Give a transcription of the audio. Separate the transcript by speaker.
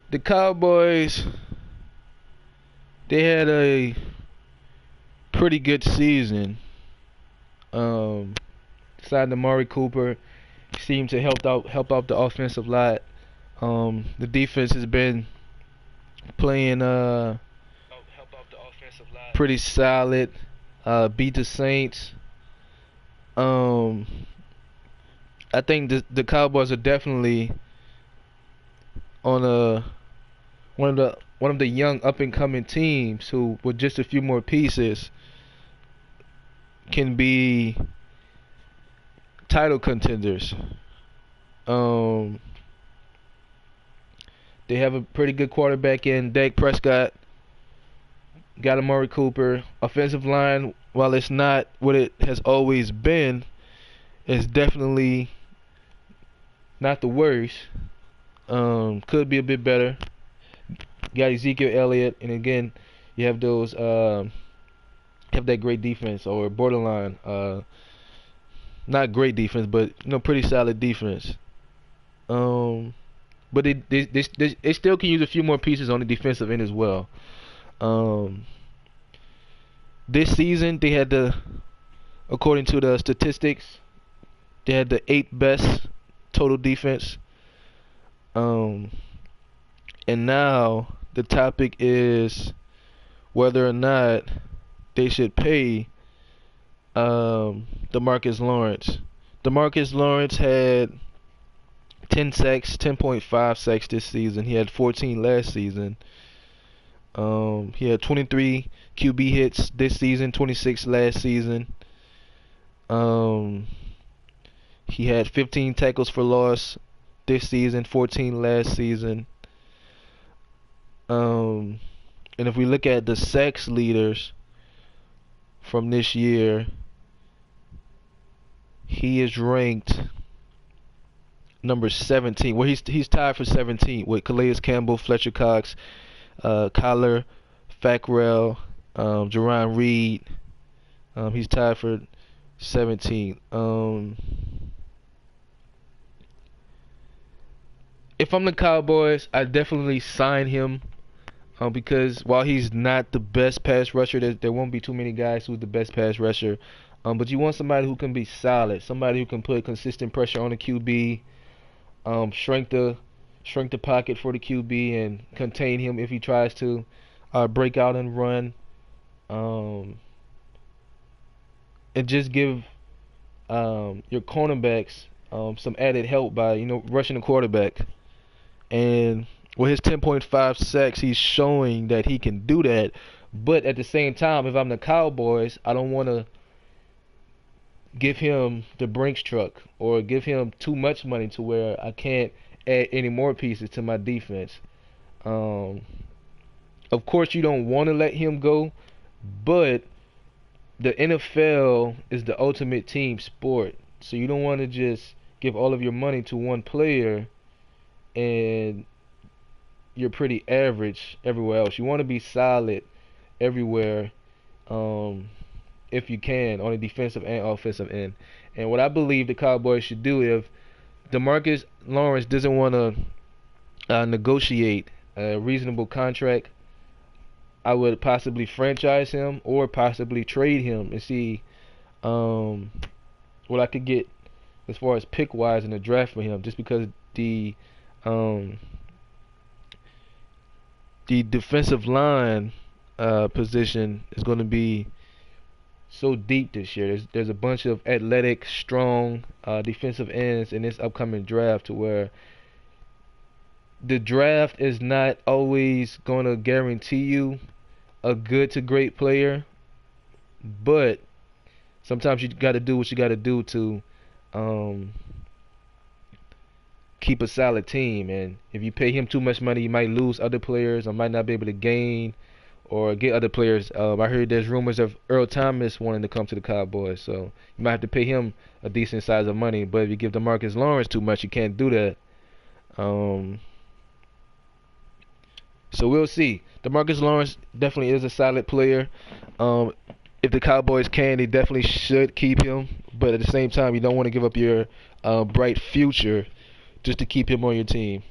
Speaker 1: The Cowboys, they had a pretty good season. Um, Signed Amari Cooper seemed to help out the offensive line. The defense has been playing pretty solid. Beat the Saints. Um, I think the Cowboys are definitely on a one of the young up and coming teams who, with just a few more pieces, can be title contenders. Um, they have a pretty good quarterback in Dak Prescott. Got Amari Cooper. Offensive line, while it's not what it has always been, is definitely not the worst. Could be a bit better. Got Ezekiel Elliott, and again, you have those have that great defense or borderline, not great defense, but pretty solid defense. Um, but they still can use a few more pieces on the defensive end as well. Um, this season they had according to the statistics, they had the eighth best total defense. Um, and now the topic is whether or not they should pay Demarcus Lawrence. Demarcus Lawrence had 10 sacks, 10.5 sacks this season. He had 14 last season. He had 23 QB hits this season, 26 last season. He had 15 tackles for loss this season, 14 last season. And if we look at the sacks leaders from this year, he is ranked number 17. Well, he's tied for 17 with Calais Campbell, Fletcher Cox, Kyler Fackrell, Jerron Reed. He's tied for 17. If I'm the Cowboys, I definitely sign him because while he's not the best pass rusher, there won't be too many guys who's the best pass rusher. But you want somebody who can be solid, somebody who can put consistent pressure on the QB, shrink the pocket for the QB and contain him if he tries to break out and run, and just give your cornerbacks some added help by rushing the quarterback. And with his 10.5 sacks, he's showing that he can do that. But at the same time, if I'm the Cowboys, I don't want to give him the Brinks truck or give him too much money to where I can't add any more pieces to my defense. Of course, you don't want to let him go, but the NFL is the ultimate team sport. So you don't want to just give all of your money to one player and you're pretty average everywhere else. You want to be solid everywhere, if you can, on the defensive and offensive end. And what I believe the Cowboys should do, if Demarcus Lawrence doesn't want to negotiate a reasonable contract, I would possibly franchise him or possibly trade him and see what I could get as far as pick wise in the draft for him. Just because um, the defensive line position is going to be so deep this year. There's a bunch of athletic, strong defensive ends in this upcoming draft, to where the draft is not always going to guarantee you a good to great player, but sometimes you got to do what you got to do to keep a solid team. And if you pay him too much money, you might lose other players or might not be able to gain or get other players. I heard there's rumors of Earl Thomas wanting to come to the Cowboys, so you might have to pay him a decent size of money. But if you give DeMarcus Lawrence too much, you can't do that. So we'll see. DeMarcus Lawrence definitely is a solid player. If the Cowboys can, they definitely should keep him. But at the same time, you don't want to give up your bright future just to keep him on your team.